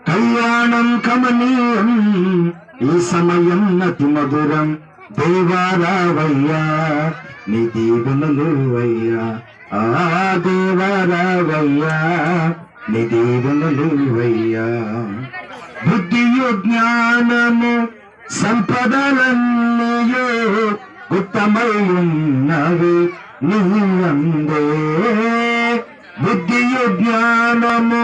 కళ్యాణం కమనీయం ఈ సమయం అతి మధురం దేవారావయ్యా నీ దీవెనలువయ్యా ఆ దేవారావయ్యా నీ దీవెనలువయ్యా బుద్ధియు జ్ఞానము సంపదలన్నీయు గుప్తమై ఉన్నవి నీ అందే బుద్ధియు జ్ఞానము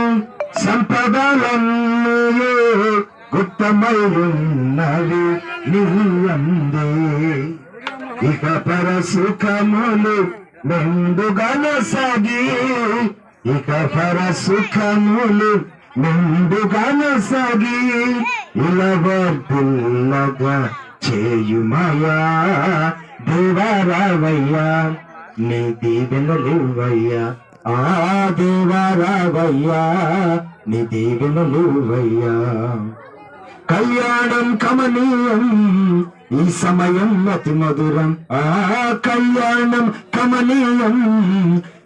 సంపదలన్నీయు గుప్తమై ఉన్నవి నీ అందే ఇక పర సుఖములు మెండుగనసాగి ఇక పర సుఖములు మెండుగనసాగి ఇలవర్తుల్లగా చేయుమయా దేవారావయ్యా నీ దీవెనలువయ్యా ఆ దేవారావయ్యా నీ దీవెనలువయ్యా కళ్యాణం కమనీయం ఈ సమయం అతి మధురం ఆ కళ్యాణం కమనీయం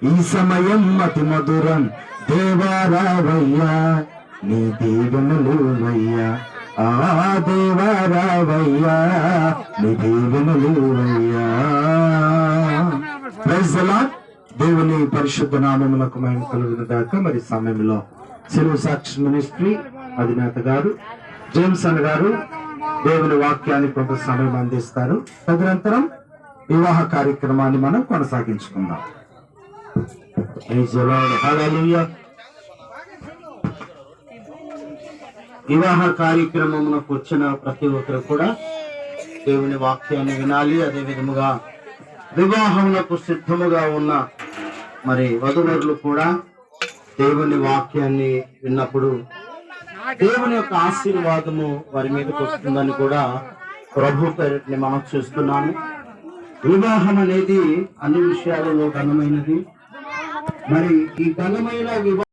ఈ సమయం అతి మధురం దేవారావయ్యా నీ దీవెనలువయ్యా ఆ దేవారావయ్యా నీ దీవెనలువయ్యా. Praise the lord. దేవుని పరిశుద్ధ నామమునకు మహిమ కలుగును గాక. మరి సమయంలో సిలువ సాక్షి మినిస్ట్రీ అధినేత గారు జేమ్స్ అన్న గారు దేవుని వాక్యాన్ని కొంత సమయం అందిస్తారు. తదనంతరం వివాహ కార్యక్రమాన్ని మనం కొనసాగించుకుందాం. హల్లెలూయా. వివాహ కార్యక్రమమునకు వచ్చిన ప్రతి ఒక్కరు కూడా దేవుని వాక్యాన్ని వినాలి. అదే విధముగా వివాహమునకు సిద్ధముగా ఉన్న మరి వధువరులు కూడా దేవుని వాక్యాన్ని విన్నప్పుడు దేవుని యొక్క ఆశీర్వాదము వారి మీదకి వస్తుందని కూడా ప్రభు పేరిటని మనం చూస్తున్నాను. వివాహం అనేది అన్ని విషయాలలో ఘనమైనది. మరి ఈ ఘనమైన వివాహం